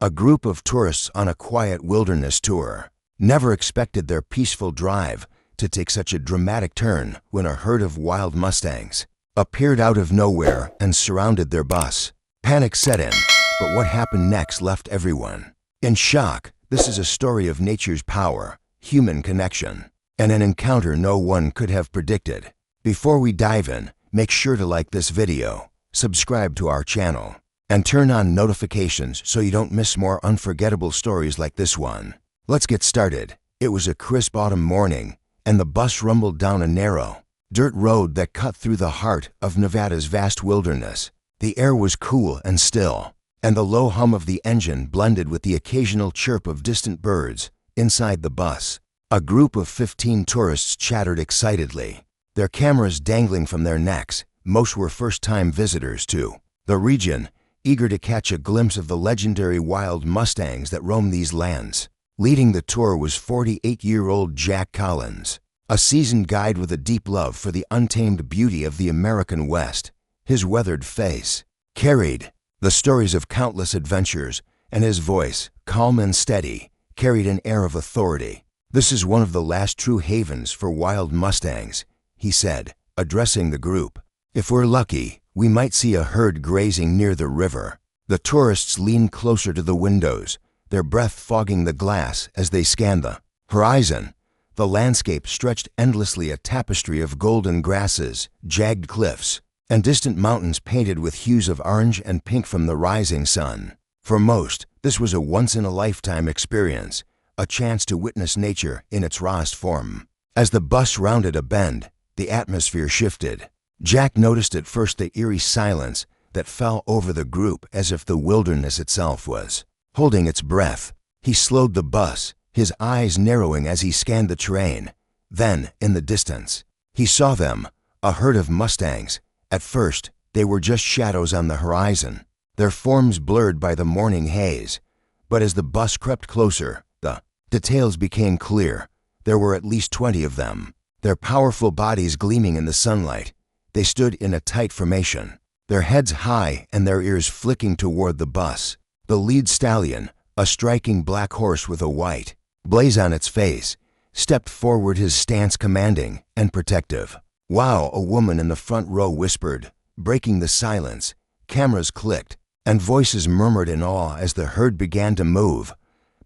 A group of tourists on a quiet wilderness tour never expected their peaceful drive to take such a dramatic turn when a herd of wild Mustangs appeared out of nowhere and surrounded their bus. Panic set in, but what happened next left everyone in shock. This is a story of nature's power, human connection, and an encounter no one could have predicted. Before we dive in, make sure to like this video, subscribe to our channel, and turn on notifications so you don't miss more unforgettable stories like this one. Let's get started. It was a crisp autumn morning, and the bus rumbled down a narrow, dirt road that cut through the heart of Nevada's vast wilderness. The air was cool and still, and the low hum of the engine blended with the occasional chirp of distant birds. Inside the bus, a group of 15 tourists chattered excitedly, their cameras dangling from their necks. Most were first-time visitors to the region, eager to catch a glimpse of the legendary wild Mustangs that roam these lands. Leading the tour was 48-year-old Jack Collins, a seasoned guide with a deep love for the untamed beauty of the American West. His weathered face carried the stories of countless adventures, and his voice, calm and steady, carried an air of authority. "This is one of the last true havens for wild Mustangs," he said, addressing the group. "If we're lucky, we might see a herd grazing near the river." The tourists leaned closer to the windows, their breath fogging the glass as they scanned the horizon. The landscape stretched endlessly, a tapestry of golden grasses, jagged cliffs, and distant mountains painted with hues of orange and pink from the rising sun. For most, this was a once-in-a-lifetime experience, a chance to witness nature in its rawest form. As the bus rounded a bend, the atmosphere shifted. Jack noticed at first the eerie silence that fell over the group, as if the wilderness itself was holding its breath. He slowed the bus, his eyes narrowing as he scanned the terrain. Then, in the distance, he saw them, a herd of Mustangs. At first, they were just shadows on the horizon, their forms blurred by the morning haze. But as the bus crept closer, the details became clear. There were at least 20 of them, their powerful bodies gleaming in the sunlight. They stood in a tight formation, their heads high and their ears flicking toward the bus. The lead stallion, a striking black horse with a white blaze on its face, stepped forward, his stance commanding and protective. "Wow," a woman in the front row whispered, breaking the silence. Cameras clicked, and voices murmured in awe as the herd began to move.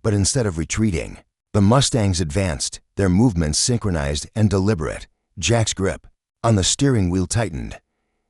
But instead of retreating, the Mustangs advanced, their movements synchronized and deliberate. Jack's grip on the steering wheel tightened.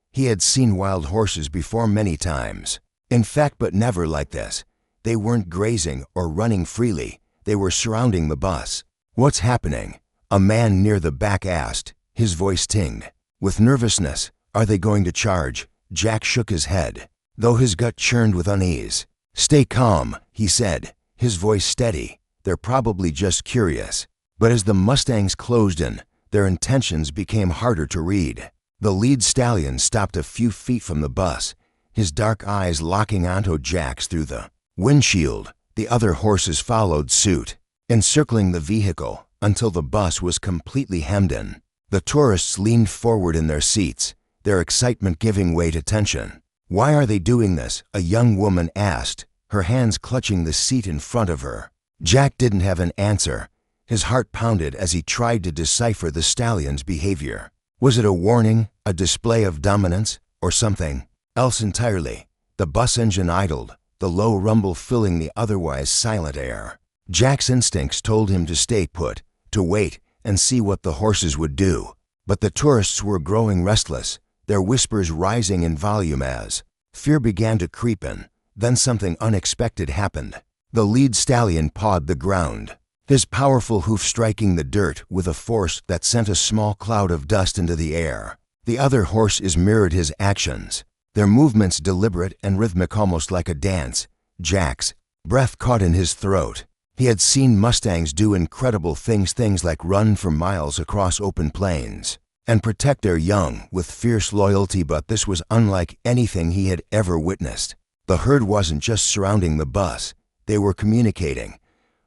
He had seen wild horses before many times, in fact, but never like this. They weren't grazing or running freely. They were surrounding the bus. "What's happening?" a man near the back asked, his voice tinged with nervousness. "Are they going to charge?" Jack shook his head, though his gut churned with unease. "Stay calm," he said, his voice steady. "They're probably just curious." But as the Mustangs closed in, their intentions became harder to read. The lead stallion stopped a few feet from the bus, his dark eyes locking onto Jack's through the windshield. The other horses followed suit, encircling the vehicle until the bus was completely hemmed in. The tourists leaned forward in their seats, their excitement giving way to tension. "Why are they doing this?" a young woman asked, her hands clutching the seat in front of her. Jack didn't have an answer. His heart pounded as he tried to decipher the stallion's behavior. Was it a warning, a display of dominance, or something else entirely? The bus engine idled, the low rumble filling the otherwise silent air. Jack's instincts told him to stay put, to wait and see what the horses would do. But the tourists were growing restless, their whispers rising in volume as fear began to creep in. Then something unexpected happened. The lead stallion pawed the ground, his powerful hoof striking the dirt with a force that sent a small cloud of dust into the air. The other horses mirrored his actions, their movements deliberate and rhythmic, almost like a dance. Jack's breath caught in his throat. He had seen Mustangs do incredible things like run for miles across open plains and protect their young with fierce loyalty, but this was unlike anything he had ever witnessed. The herd wasn't just surrounding the bus, they were communicating.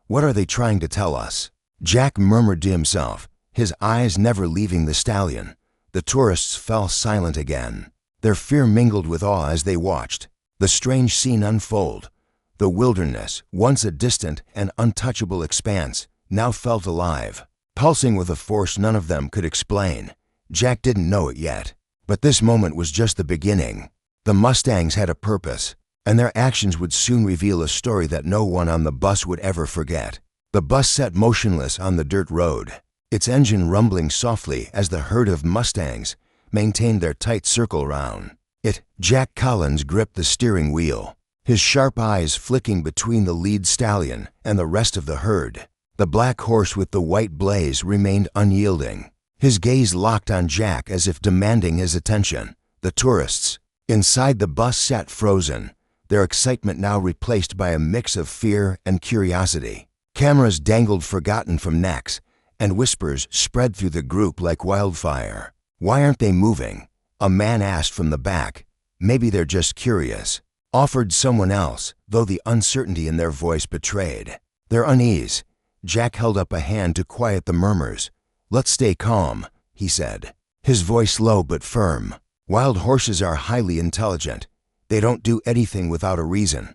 "What are they trying to tell us?" Jack murmured to himself, his eyes never leaving the stallion. The tourists fell silent again, their fear mingled with awe as they watched the strange scene unfold. The wilderness, once a distant and untouchable expanse, now felt alive, pulsing with a force none of them could explain. Jack didn't know it yet, but this moment was just the beginning. The Mustangs had a purpose, and their actions would soon reveal a story that no one on the bus would ever forget. The bus sat motionless on the dirt road, its engine rumbling softly as the herd of Mustangs maintained their tight circle round it. Jack Collins gripped the steering wheel, his sharp eyes flicking between the lead stallion and the rest of the herd. The black horse with the white blaze remained unyielding, his gaze locked on Jack as if demanding his attention. The tourists inside the bus sat frozen, their excitement now replaced by a mix of fear and curiosity. Cameras dangled forgotten from necks, and whispers spread through the group like wildfire. "Why aren't they moving?" a man asked from the back. "Maybe they're just curious," offered someone else, though the uncertainty in their voice betrayed their unease. Jack held up a hand to quiet the murmurs. "Let's stay calm," he said, his voice low but firm. "Wild horses are highly intelligent. They don't do anything without a reason."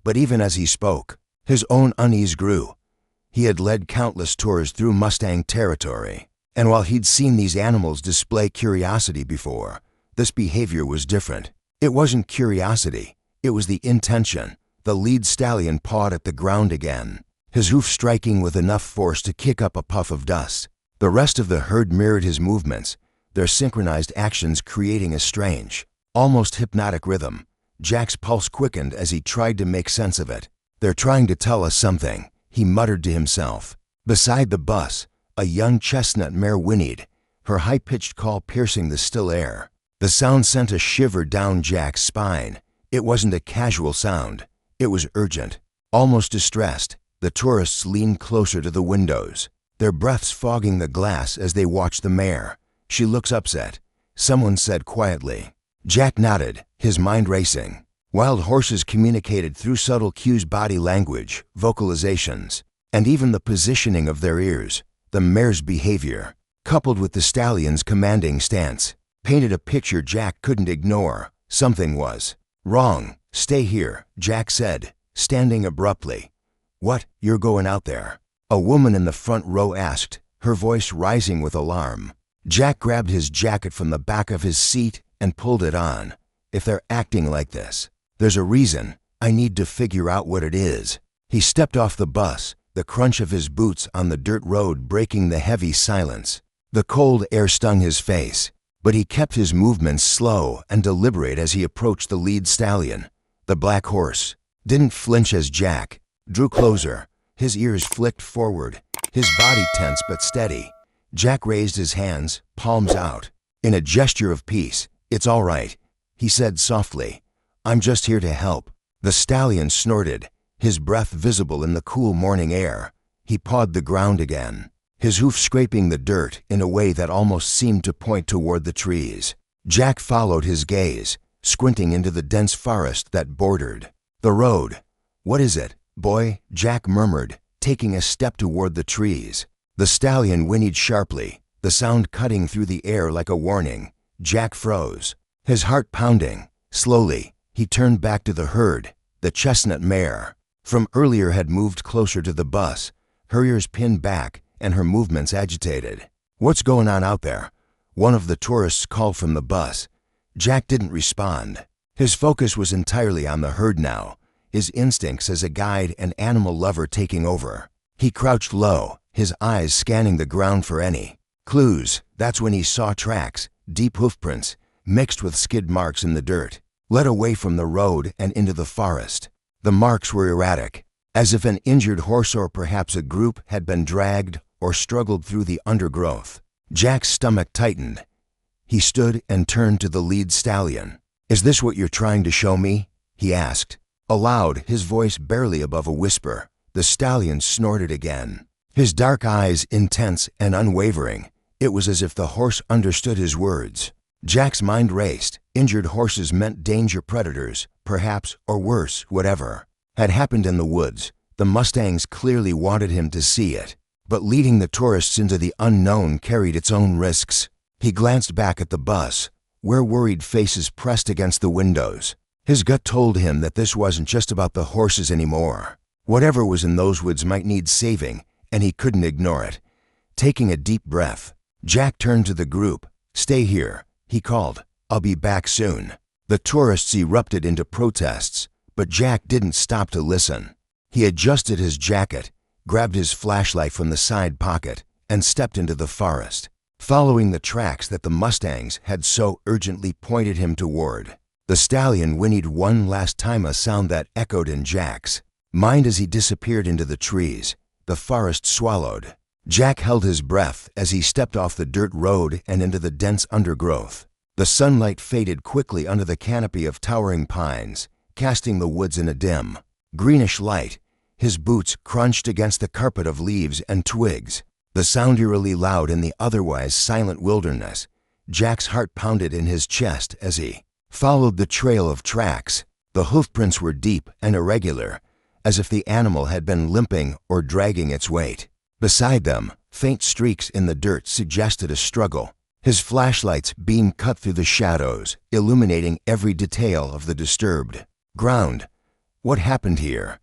But even as he spoke, his own unease grew. He had led countless tours through Mustang territory, and while he'd seen these animals display curiosity before, this behavior was different. It wasn't curiosity, it was the intention. The lead stallion pawed at the ground again, his hoof striking with enough force to kick up a puff of dust. The rest of the herd mirrored his movements, their synchronized actions creating a strange, almost hypnotic rhythm. Jack's pulse quickened as he tried to make sense of it. "They're trying to tell us something," he muttered to himself. Beside the bus, a young chestnut mare whinnied, her high-pitched call piercing the still air. The sound sent a shiver down Jack's spine. It wasn't a casual sound. It was urgent, almost distressed. The tourists leaned closer to the windows, their breaths fogging the glass as they watched the mare. "She looks upset," someone said quietly. Jack nodded, his mind racing. Wild horses communicated through subtle cues, body language, vocalizations, and even the positioning of their ears. The mare's behavior, coupled with the stallion's commanding stance, painted a picture Jack couldn't ignore. Something was wrong. "Stay here," Jack said, standing abruptly. "What, you're going out there?" a woman in the front row asked, her voice rising with alarm. Jack grabbed his jacket from the back of his seat and pulled it on. "If they're acting like this, there's a reason. I need to figure out what it is." He stepped off the bus, the crunch of his boots on the dirt road breaking the heavy silence. The cold air stung his face, but he kept his movements slow and deliberate as he approached the lead stallion. The black horse didn't flinch as Jack drew closer, his ears flicked forward, his body tense but steady. Jack raised his hands, palms out, in a gesture of peace. "It's all right," he said softly. "I'm just here to help." The stallion snorted, his breath visible in the cool morning air. He pawed the ground again, his hoof scraping the dirt in a way that almost seemed to point toward the trees. Jack followed his gaze, squinting into the dense forest that bordered the road. "What is it, boy?" Jack murmured, taking a step toward the trees. The stallion whinnied sharply, the sound cutting through the air like a warning. Jack froze, his heart pounding. Slowly, he turned back to the herd. The chestnut mare from earlier had moved closer to the bus, her ears pinned back and her movements agitated. "What's going on out there?" one of the tourists called from the bus. Jack didn't respond. His focus was entirely on the herd now, his instincts as a guide and animal lover taking over. He crouched low, his eyes scanning the ground for any clues. That's when he saw tracks, deep hoofprints, mixed with skid marks in the dirt, led away from the road and into the forest. The marks were erratic, as if an injured horse or perhaps a group had been dragged or struggled through the undergrowth. Jack's stomach tightened. He stood and turned to the lead stallion. "Is this what you're trying to show me?" he asked. Aloud, his voice barely above a whisper, the stallion snorted again, his dark eyes intense and unwavering. It was as if the horse understood his words. Jack's mind raced. Injured horses meant danger, predators, perhaps, or worse, whatever had happened in the woods. The Mustangs clearly wanted him to see it, but leading the tourists into the unknown carried its own risks. He glanced back at the bus, where worried faces pressed against the windows. His gut told him that this wasn't just about the horses anymore. Whatever was in those woods might need saving, and he couldn't ignore it. Taking a deep breath, Jack turned to the group. "Stay here," he called. "I'll be back soon." The tourists erupted into protests, but Jack didn't stop to listen. He adjusted his jacket, grabbed his flashlight from the side pocket, and stepped into the forest, following the tracks that the Mustangs had so urgently pointed him toward. The stallion whinnied one last time, a sound that echoed in Jack's mind as he disappeared into the trees. The forest swallowed. Jack held his breath as he stepped off the dirt road and into the dense undergrowth. The sunlight faded quickly under the canopy of towering pines, casting the woods in a dim, greenish light. His boots crunched against the carpet of leaves and twigs, the sound eerily loud in the otherwise silent wilderness. Jack's heart pounded in his chest as he followed the trail of tracks. The hoofprints were deep and irregular, as if the animal had been limping or dragging its weight. Beside them, faint streaks in the dirt suggested a struggle. His flashlight's beam cut through the shadows, illuminating every detail of the disturbed ground. "What happened here?"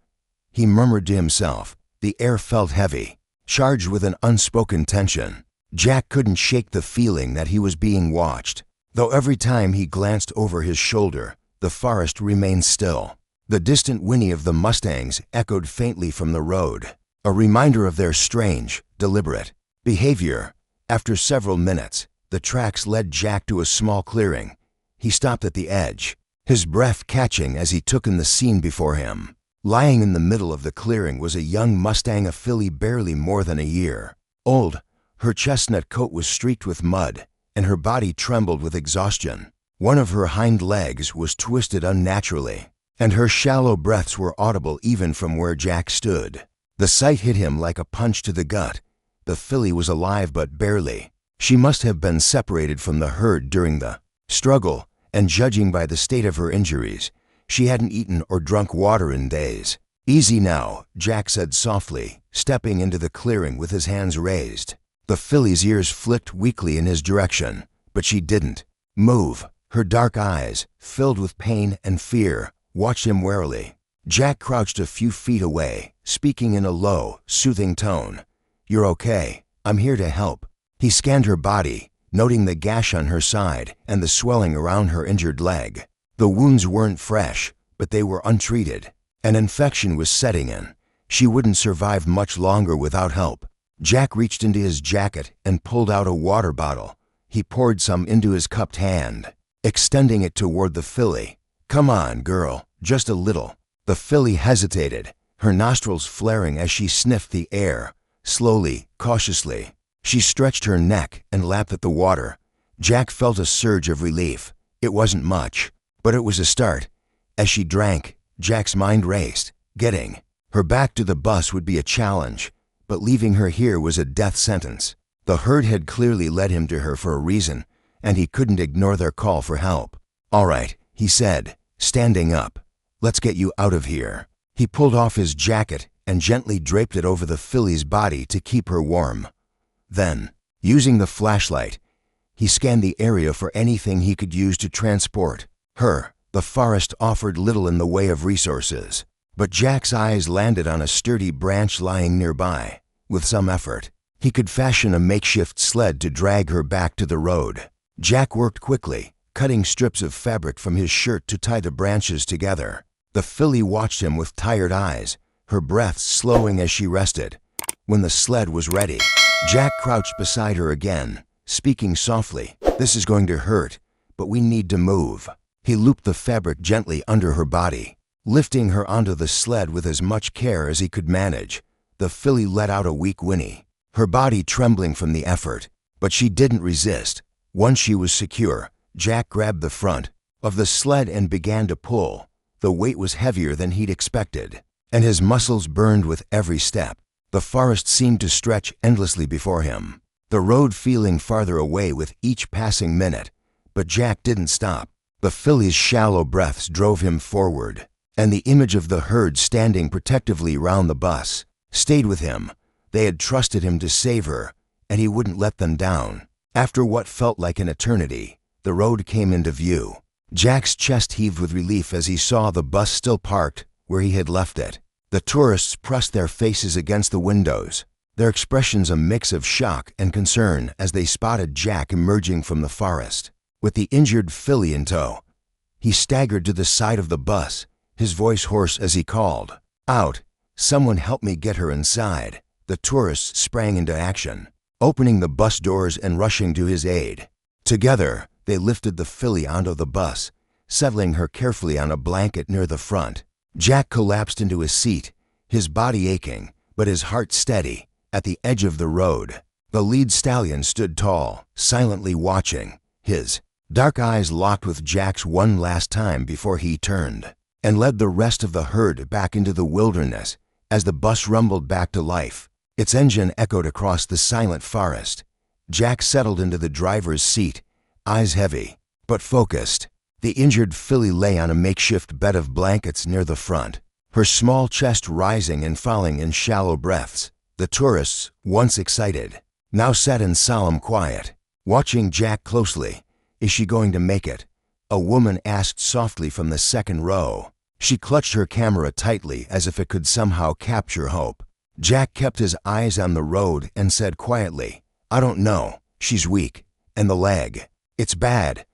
he murmured to himself. The air felt heavy, charged with an unspoken tension. Jack couldn't shake the feeling that he was being watched, though every time he glanced over his shoulder, the forest remained still. The distant whinny of the Mustangs echoed faintly from the road, a reminder of their strange, deliberate behavior. After several minutes, the tracks led Jack to a small clearing. He stopped at the edge, his breath catching as he took in the scene before him. Lying in the middle of the clearing was a young Mustang, a filly barely more than a year old. Her chestnut coat was streaked with mud, and her body trembled with exhaustion. One of her hind legs was twisted unnaturally, and her shallow breaths were audible even from where Jack stood. The sight hit him like a punch to the gut. The filly was alive, but barely. She must have been separated from the herd during the struggle, and judging by the state of her injuries, she hadn't eaten or drunk water in days. "Easy now," Jack said softly, stepping into the clearing with his hands raised. The filly's ears flicked weakly in his direction, but she didn't move. Her dark eyes, filled with pain and fear, watched him warily. Jack crouched a few feet away, speaking in a low, soothing tone. "You're okay. I'm here to help." He scanned her body, noting the gash on her side and the swelling around her injured leg. The wounds weren't fresh, but they were untreated. An infection was setting in. She wouldn't survive much longer without help. Jack reached into his jacket and pulled out a water bottle. He poured some into his cupped hand, extending it toward the filly. "Come on, girl, just a little." The filly hesitated, her nostrils flaring as she sniffed the air. Slowly, cautiously, she stretched her neck and lapped at the water. Jack felt a surge of relief. It wasn't much, but it was a start. As she drank, Jack's mind raced. Getting her back to the bus would be a challenge, but leaving her here was a death sentence. The herd had clearly led him to her for a reason, and he couldn't ignore their call for help. "All right," he said, standing up. "Let's get you out of here." He pulled off his jacket and gently draped it over the filly's body to keep her warm. Then, using the flashlight, he scanned the area for anything he could use to transport her. The forest offered little in the way of resources, but Jack's eyes landed on a sturdy branch lying nearby. With some effort, he could fashion a makeshift sled to drag her back to the road. Jack worked quickly, cutting strips of fabric from his shirt to tie the branches together. The filly watched him with tired eyes, her breath slowing as she rested. When the sled was ready, Jack crouched beside her again, speaking softly. "This is going to hurt, but we need to move." He looped the fabric gently under her body, lifting her onto the sled with as much care as he could manage. The filly let out a weak whinny, her body trembling from the effort, but she didn't resist. Once she was secure, Jack grabbed the front of the sled and began to pull. The weight was heavier than he'd expected, and his muscles burned with every step. The forest seemed to stretch endlessly before him, the road feeling farther away with each passing minute. But Jack didn't stop. The filly's shallow breaths drove him forward, and the image of the herd standing protectively round the bus stayed with him. They had trusted him to save her, and he wouldn't let them down. After what felt like an eternity, the road came into view. Jack's chest heaved with relief as he saw the bus still parked where he had left it. The tourists pressed their faces against the windows, their expressions a mix of shock and concern as they spotted Jack emerging from the forest. With the injured filly in tow, he staggered to the side of the bus, his voice hoarse as he called, "Out! Someone help me get her inside." The tourists sprang into action, opening the bus doors and rushing to his aid. Together, they lifted the filly onto the bus, settling her carefully on a blanket near the front. Jack collapsed into his seat, his body aching, but his heart steady. At the edge of the road, the lead stallion stood tall, silently watching, his dark eyes locked with Jack's one last time before he turned and led the rest of the herd back into the wilderness. As the bus rumbled back to life, its engine echoed across the silent forest. Jack settled into the driver's seat, eyes heavy, but focused. The injured filly lay on a makeshift bed of blankets near the front, her small chest rising and falling in shallow breaths. The tourists, once excited, now sat in solemn quiet, watching Jack closely. "Is she going to make it?" a woman asked softly from the second row. She clutched her camera tightly as if it could somehow capture hope. Jack kept his eyes on the road and said quietly, "I don't know. She's weak. And the leg. It's bad.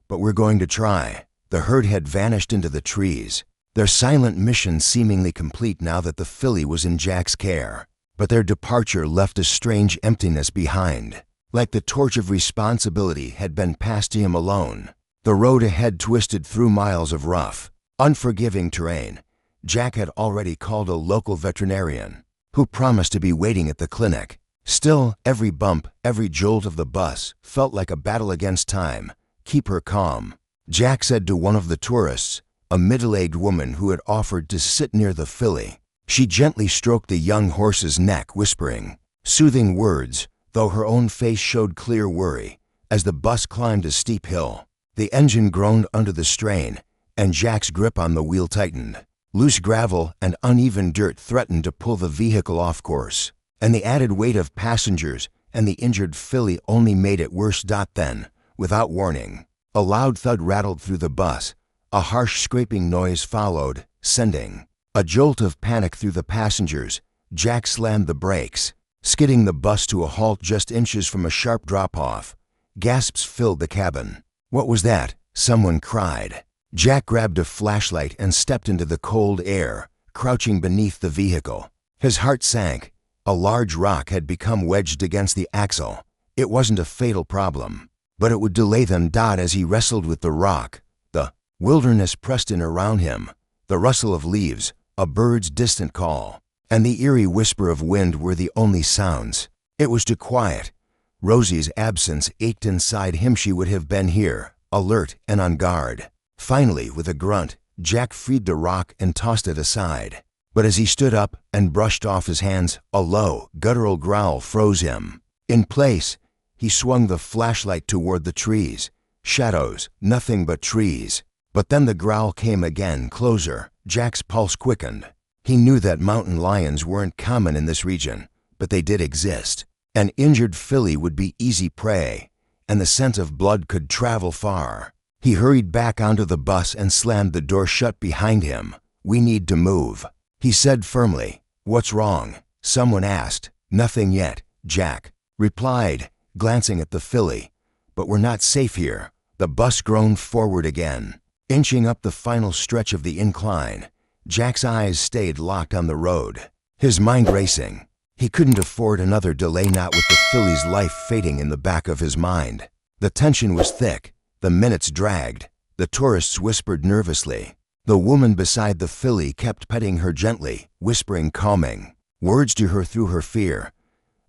But we're going to try." The herd had vanished into the trees, their silent mission seemingly complete now that the filly was in Jack's care. But their departure left a strange emptiness behind, like the torch of responsibility had been passed to him alone. The road ahead twisted through miles of rough, unforgiving terrain. Jack had already called a local veterinarian, who promised to be waiting at the clinic. Still, every bump, every jolt of the bus felt like a battle against time. "Keep her calm," Jack said to one of the tourists, a middle-aged woman who had offered to sit near the filly. She gently stroked the young horse's neck, whispering soothing words, though her own face showed clear worry. As the bus climbed a steep hill, the engine groaned under the strain, and Jack's grip on the wheel tightened. Loose gravel and uneven dirt threatened to pull the vehicle off course, and the added weight of passengers and the injured filly only made it worse. Then, without warning, a loud thud rattled through the bus. A harsh scraping noise followed, sending a jolt of panic through the passengers. Jack slammed the brakes, skidding the bus to a halt just inches from a sharp drop-off. Gasps filled the cabin. "What was that?" someone cried. Jack grabbed a flashlight and stepped into the cold air, crouching beneath the vehicle. His heart sank. A large rock had become wedged against the axle. It wasn't a fatal problem, but it would delay them. As he wrestled with the rock, the wilderness pressed in around him. The rustle of leaves, a bird's distant call, and the eerie whisper of wind were the only sounds. It was too quiet. Rosie's absence ached inside him. She would have been here, alert and on guard. Finally, with a grunt, Jack freed the rock and tossed it aside. But as he stood up and brushed off his hands, a low, guttural growl froze him. In place, he swung the flashlight toward the trees. Shadows, nothing but trees. But then the growl came again, closer. Jack's pulse quickened. He knew that mountain lions weren't common in this region, but they did exist. An injured filly would be easy prey, and the scent of blood could travel far. He hurried back onto the bus and slammed the door shut behind him. "We need to move," he said firmly. "What's wrong?" someone asked. "Nothing yet," Jack replied, glancing at the filly. "But we're not safe here." The bus groaned forward again, inching up the final stretch of the incline. Jack's eyes stayed locked on the road, his mind racing. He couldn't afford another delay, not with the filly's life fading in the back of his mind. The tension was thick. The minutes dragged. The tourists whispered nervously. The woman beside the filly kept petting her gently, whispering calming words to her through her fear.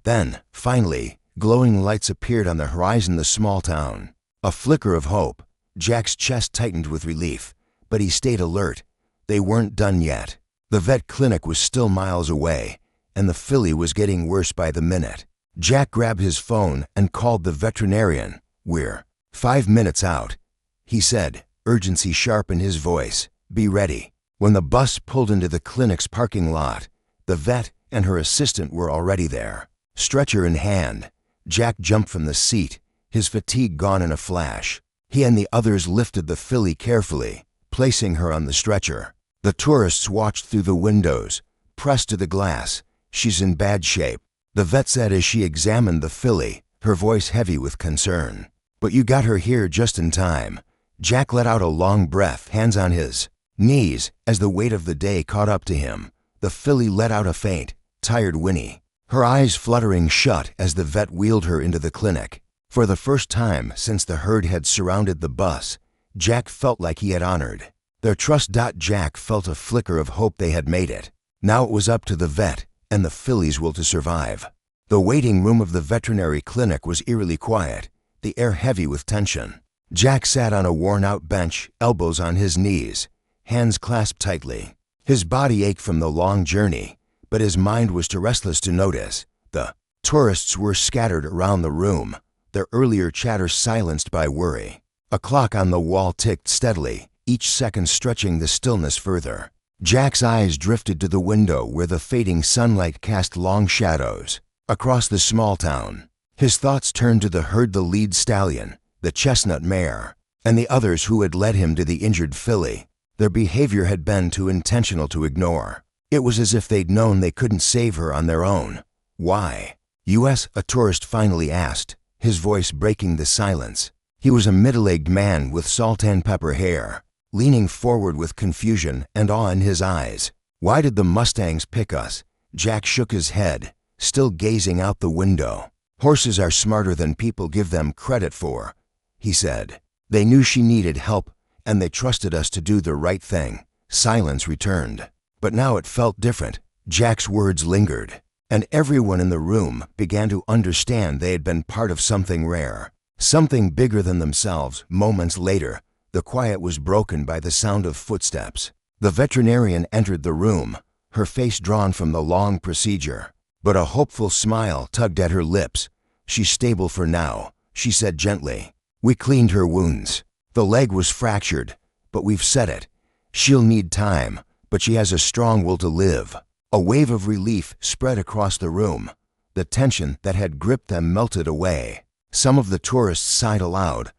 Then, finally, glowing lights appeared on the horizon. The small town. A flicker of hope. Jack's chest tightened with relief, but he stayed alert. They weren't done yet. The vet clinic was still miles away, and the filly was getting worse by the minute. Jack grabbed his phone and called the veterinarian. "We're 5 minutes out," he said, urgency sharp in his voice. "Be ready." When the bus pulled into the clinic's parking lot, the vet and her assistant were already there. Stretcher in hand, Jack jumped from the seat, his fatigue gone in a flash. He and the others lifted the filly carefully, placing her on the stretcher. The tourists watched through the windows, pressed to the glass. "She's in bad shape," the vet said as she examined the filly, her voice heavy with concern. "But you got her here just in time." Jack let out a long breath, hands on his knees, as the weight of the day caught up to him. The filly let out a faint, tired whinny, her eyes fluttering shut as the vet wheeled her into the clinic. For the first time since the herd had surrounded the bus, Jack felt like he had honored their trust. Jack felt a flicker of hope they had made it. Now it was up to the vet and the filly's will to survive. The waiting room of the veterinary clinic was eerily quiet, the air heavy with tension. Jack sat on a worn-out bench, elbows on his knees, hands clasped tightly. His body ached from the long journey, but his mind was too restless to notice. The tourists were scattered around the room, their earlier chatter silenced by worry. A clock on the wall ticked steadily, each second stretching the stillness further. Jack's eyes drifted to the window where the fading sunlight cast long shadows across the small town. His thoughts turned to the herd, the lead stallion, the chestnut mare, and the others who had led him to the injured filly. Their behavior had been too intentional to ignore. It was as if they'd known they couldn't save her on their own. "Why?" A tourist finally asked, his voice breaking the silence. He was a middle-aged man with salt and pepper hair, leaning forward with confusion and awe in his eyes. "Why did the Mustangs pick us?" Jack shook his head, still gazing out the window. "Horses are smarter than people give them credit for," he said. "They knew she needed help, and they trusted us to do the right thing." Silence returned. But now it felt different. Jack's words lingered, and everyone in the room began to understand they had been part of something rare, something bigger than themselves. Moments later, the quiet was broken by the sound of footsteps. The veterinarian entered the room, her face drawn from the long procedure, but a hopeful smile tugged at her lips. "She's stable for now," she said gently. "We cleaned her wounds. The leg was fractured, but we've set it. She'll need time, but she has a strong will to live." A wave of relief spread across the room. The tension that had gripped them melted away. Some of the tourists sighed aloud.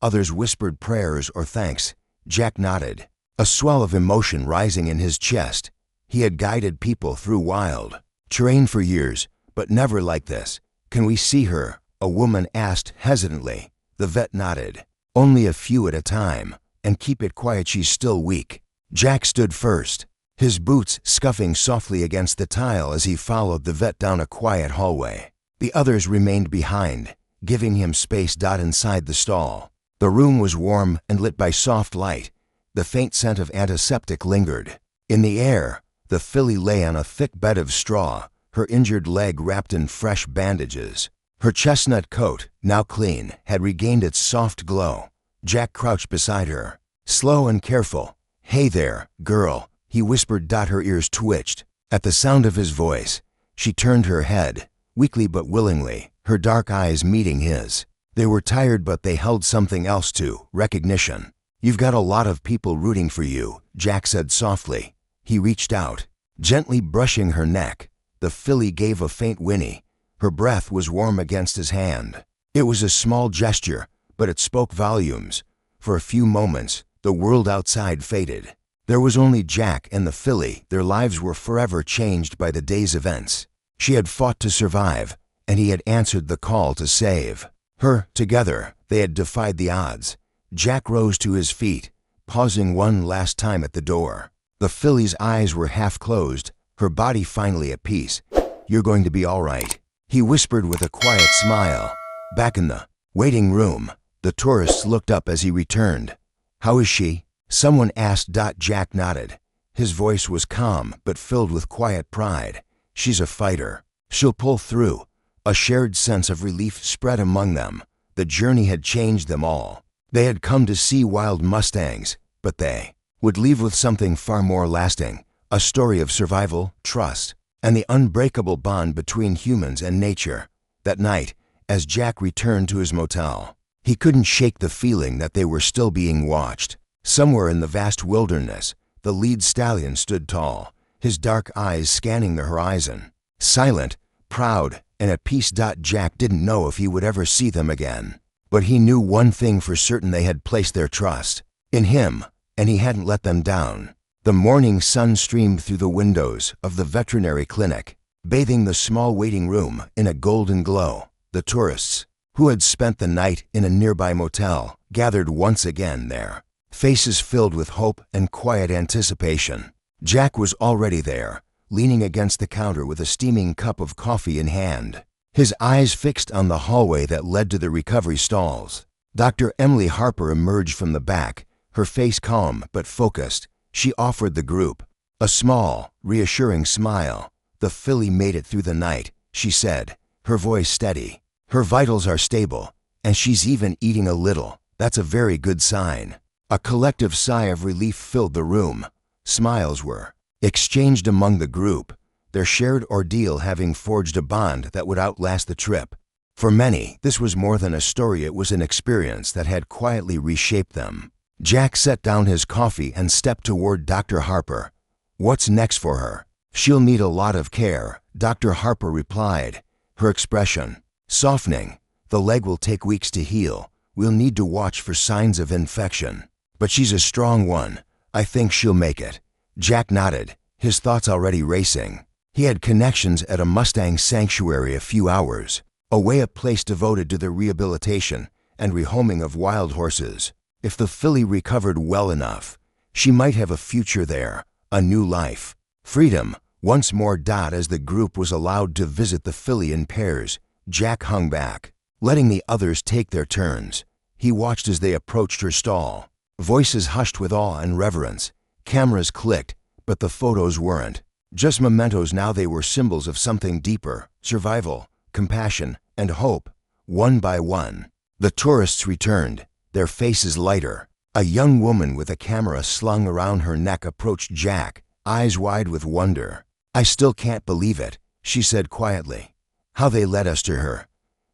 Others whispered prayers or thanks. Jack nodded, a swell of emotion rising in his chest. He had guided people through wild terrain for years, but never like this. "Can we see her?" a woman asked hesitantly. The vet nodded. "Only a few at a time, and keep it quiet, she's still weak." Jack stood first, his boots scuffing softly against the tile as he followed the vet down a quiet hallway. The others remained behind, giving him space. Inside the stall, the room was warm and lit by soft light. The faint scent of antiseptic lingered. In the air, the filly lay on a thick bed of straw, her injured leg wrapped in fresh bandages. Her chestnut coat, now clean, had regained its soft glow. Jack crouched beside her, slow and careful. "Hey there, girl," he whispered. Her ears twitched. At the sound of his voice, she turned her head, weakly but willingly, her dark eyes meeting his. They were tired, but they held something else too, recognition. "You've got a lot of people rooting for you," Jack said softly. He reached out, gently brushing her neck. The filly gave a faint whinny. Her breath was warm against his hand. It was a small gesture, but it spoke volumes. For a few moments, the world outside faded. There was only Jack and the filly. Their lives were forever changed by the day's events. She had fought to survive, and he had answered the call to save her. Together, they had defied the odds. Jack rose to his feet, pausing one last time at the door. The filly's eyes were half closed, her body finally at peace. "You're going to be all right," he whispered with a quiet smile. Back in the waiting room, the tourists looked up as he returned. "How is she?" someone asked. Jack nodded. His voice was calm but filled with quiet pride. "She's a fighter. She'll pull through." A shared sense of relief spread among them. The journey had changed them all. They had come to see wild Mustangs, but they would leave with something far more lasting, a story of survival, trust, and the unbreakable bond between humans and nature. That night, as Jack returned to his motel, he couldn't shake the feeling that they were still being watched. Somewhere in the vast wilderness, the lead stallion stood tall, his dark eyes scanning the horizon, silent, proud, and at peace. Jack didn't know if he would ever see them again, But he knew one thing for certain: they had placed their trust in him, and he hadn't let them down. The morning sun streamed through the windows of the veterinary clinic, bathing the small waiting room in a golden glow. The tourists, who had spent the night in a nearby motel, gathered once again there, faces filled with hope and quiet anticipation. Jack was already there, leaning against the counter with a steaming cup of coffee in hand, his eyes fixed on the hallway that led to the recovery stalls. Dr. Emily Harper emerged from the back, her face calm but focused. She offered the group a small, reassuring smile. "The filly made it through the night," she said, her voice steady. "Her vitals are stable, and she's even eating a little. That's a very good sign." A collective sigh of relief filled the room. Smiles were exchanged among the group, their shared ordeal having forged a bond that would outlast the trip. For many, this was more than a story. It was an experience that had quietly reshaped them. Jack set down his coffee and stepped toward Dr. Harper. "What's next for her?" "She'll need a lot of care," Dr. Harper replied, her expression softening. "The leg will take weeks to heal. We'll need to watch for signs of infection. But she's a strong one. I think she'll make it." Jack nodded, his thoughts already racing. He had connections at a Mustang sanctuary a few hours away, a place devoted to the rehabilitation and rehoming of wild horses. If the filly recovered well enough, she might have a future there, a new life. Freedom, once more. As the group was allowed to visit the filly in pairs, Jack hung back, letting the others take their turns. He watched as they approached her stall. Voices hushed with awe and reverence. Cameras clicked, but the photos weren't just mementos now. They were symbols of something deeper: survival, compassion, and hope. One by one, the tourists returned, their faces lighter. A young woman with a camera slung around her neck approached Jack, eyes wide with wonder. "I still can't believe it," she said quietly. "How they led us to her.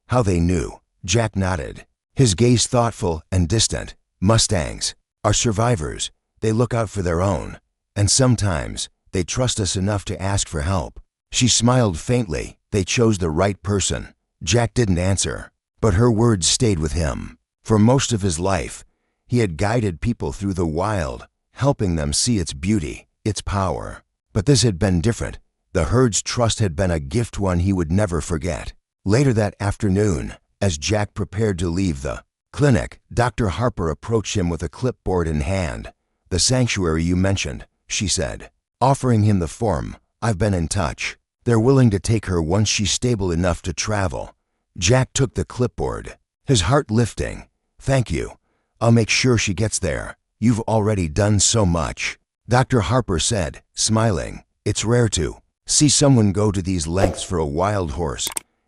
How they knew." Jack nodded, his gaze thoughtful and distant. "Mustangs are survivors. They look out for their own, and sometimes they trust us enough to ask for help." She smiled faintly. "They chose the right person." Jack didn't answer, but her words stayed with him. For most of his life, he had guided people through the wild, helping them see its beauty, its power. But this had been different. The herd's trust had been a gift, one he would never forget. Later that afternoon, as Jack prepared to leave the clinic, Dr. Harper approached him with a clipboard in hand. "The sanctuary you mentioned," she said, offering him the form. "I've been in touch. They're willing to take her once she's stable enough to travel." Jack took the clipboard, his heart lifting. "Thank you. I'll make sure she gets there. You've already done so much," Dr. Harper said, smiling. "It's rare to see someone go to these lengths for a wild horse."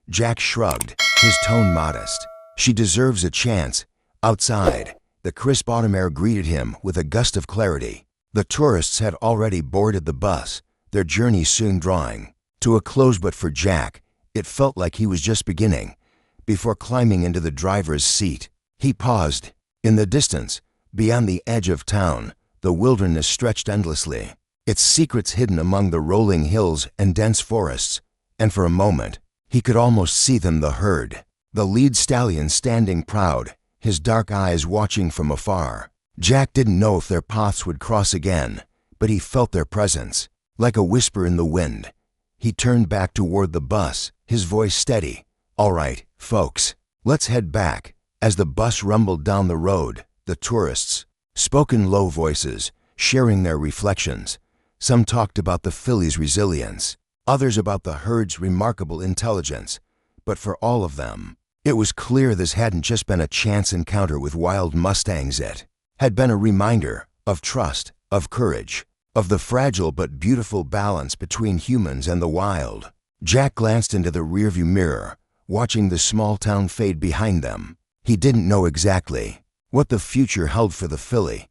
Jack shrugged, his tone modest. "She deserves a chance." Outside, the crisp autumn air greeted him with a gust of clarity. The tourists had already boarded the bus, their journey soon drawing to a close. But for Jack, it felt like he was just beginning. Before climbing into the driver's seat, he paused. In the distance, beyond the edge of town, the wilderness stretched endlessly, its secrets hidden among the rolling hills and dense forests. And for a moment, he could almost see them: the herd, the lead stallion standing proud, his dark eyes watching from afar. Jack didn't know if their paths would cross again, but he felt their presence, like a whisper in the wind. He turned back toward the bus, his voice steady. "All right, folks, let's head back." As the bus rumbled down the road, the tourists spoke in low voices, sharing their reflections. Some talked about the filly's resilience, others about the herd's remarkable intelligence. But for all of them, it was clear this hadn't just been a chance encounter with wild Mustangs. It had been a reminder of trust, of courage, of the fragile but beautiful balance between humans and the wild. Jack glanced into the rearview mirror, watching the small town fade behind them. He didn't know exactly what the future held for the filly,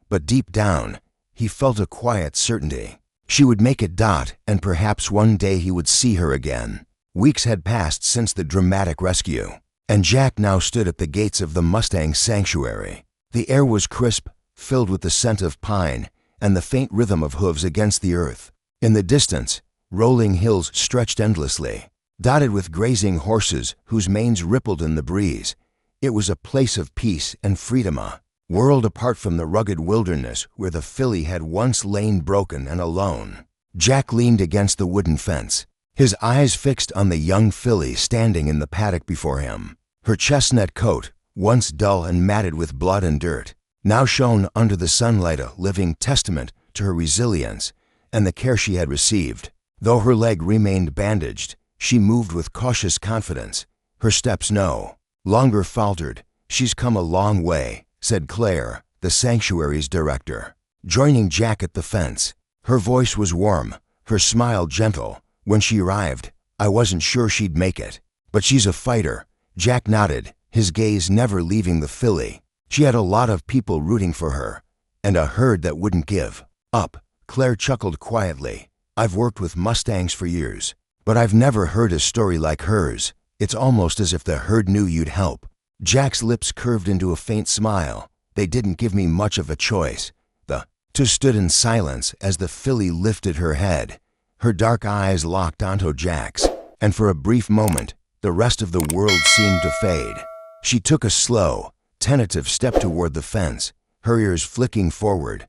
but deep down, he felt a quiet certainty. She would make it. And perhaps one day he would see her again. Weeks had passed since the dramatic rescue, and Jack now stood at the gates of the Mustang sanctuary. The air was crisp, filled with the scent of pine and the faint rhythm of hooves against the earth. In the distance, rolling hills stretched endlessly, dotted with grazing horses whose manes rippled in the breeze. It was a place of peace and freedom, a world apart from the rugged wilderness where the filly had once lain broken and alone. Jack leaned against the wooden fence, his eyes fixed on the young filly standing in the paddock before him. Her chestnut coat, once dull and matted with blood and dirt, now shone under the sunlight, a living testament to her resilience and the care she had received. Though her leg remained bandaged, she moved with cautious confidence. Her steps no longer faltered. "She's come a long way," said Claire, the sanctuary's director, joining Jack at the fence. Her voice was warm, her smile gentle. "When she arrived, I wasn't sure she'd make it, but she's a fighter." Jack nodded, his gaze never leaving the filly. She had a lot of people rooting for her, and a herd that wouldn't give up. Claire chuckled quietly. "I've worked with Mustangs for years, but I've never heard a story like hers. It's almost as if the herd knew you'd help." Jack's lips curved into a faint smile. "They didn't give me much of a choice." The two stood in silence as the filly lifted her head. Her dark eyes locked onto Jack's, and for a brief moment, the rest of the world seemed to fade. She took a slow, tentative step toward the fence, her ears flicking forward.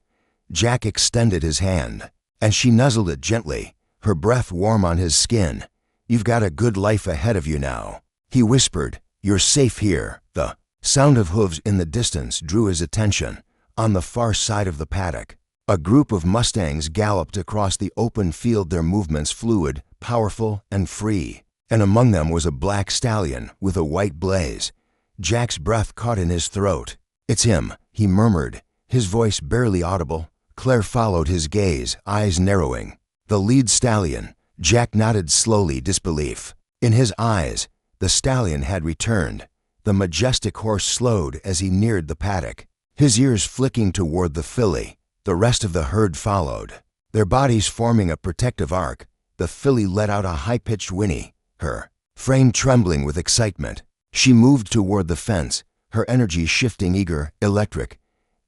Jack extended his hand, and she nuzzled it gently, her breath warm on his skin. "You've got a good life ahead of you now," he whispered. "You're safe here." The sound of hooves in the distance drew his attention. On the far side of the paddock, a group of Mustangs galloped across the open field, their movements fluid, powerful, and free. And among them was a black stallion with a white blaze. Jack's breath caught in his throat. "It's him," he murmured, his voice barely audible. Claire followed his gaze, eyes narrowing. "The lead stallion." Jack nodded slowly, disbelief. In his eyes, the stallion had returned. The majestic horse slowed as he neared the paddock, his ears flicking toward the filly. The rest of the herd followed, their bodies forming a protective arc. The filly let out a high-pitched whinny, her frame trembling with excitement. She moved toward the fence, her energy shifting, eager, electric.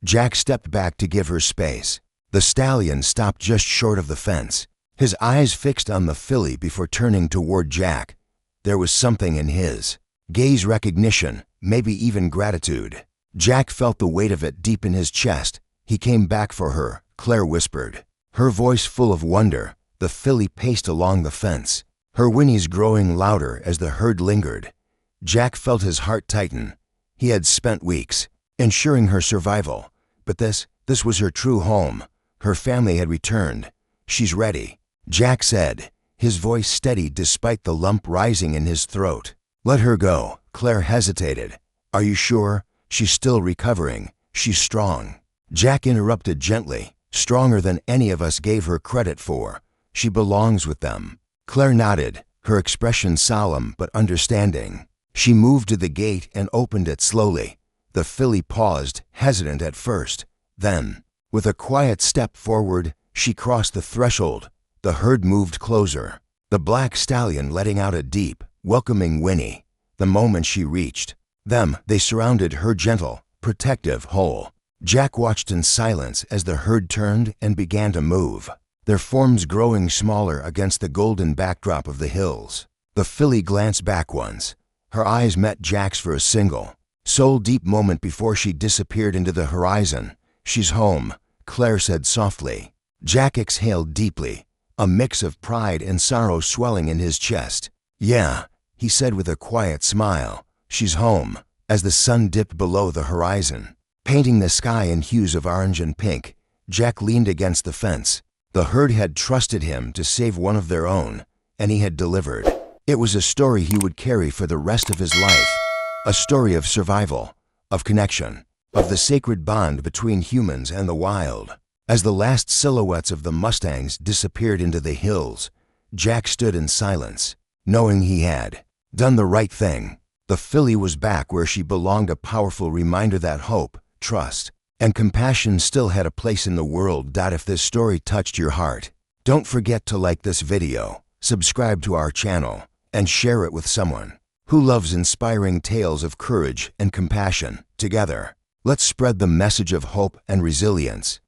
Jack stepped back to give her space. The stallion stopped just short of the fence, his eyes fixed on the filly before turning toward Jack. There was something in his gaze, recognition, maybe even gratitude. Jack felt the weight of it deep in his chest. "He came back for her," Claire whispered, her voice full of wonder. The filly paced along the fence, her whinnies growing louder as the herd lingered. Jack felt his heart tighten. He had spent weeks ensuring her survival, but this was her true home. Her family had returned. "She's ready," Jack said, his voice steady despite the lump rising in his throat. "Let her go." Claire hesitated. "Are you sure? She's still recovering. She's strong." Jack interrupted gently. "Stronger than any of us gave her credit for. She belongs with them." Claire nodded, her expression solemn but understanding. She moved to the gate and opened it slowly. The filly paused, hesitant at first. Then, with a quiet step forward, she crossed the threshold. The herd moved closer, the black stallion letting out a deep, welcoming whinny. The moment she reached them, they surrounded her, gentle, protective, whole. Jack watched in silence as the herd turned and began to move, their forms growing smaller against the golden backdrop of the hills. The filly glanced back once. Her eyes met Jack's for a single, soul-deep moment before she disappeared into the horizon. "She's home," Claire said softly. Jack exhaled deeply, a mix of pride and sorrow swelling in his chest. "Yeah," he said with a quiet smile. "She's home." As the sun dipped below the horizon, painting the sky in hues of orange and pink, Jack leaned against the fence. The herd had trusted him to save one of their own, and he had delivered. It was a story he would carry for the rest of his life, a story of survival, of connection, of the sacred bond between humans and the wild. As the last silhouettes of the Mustangs disappeared into the hills, Jack stood in silence, knowing he had done the right thing. The filly was back where she belonged, a powerful reminder that hope, trust, and compassion still had a place in the world. If this story touched your heart, don't forget to like this video, subscribe to our channel, and share it with someone who loves inspiring tales of courage and compassion. Together, let's spread the message of hope and resilience.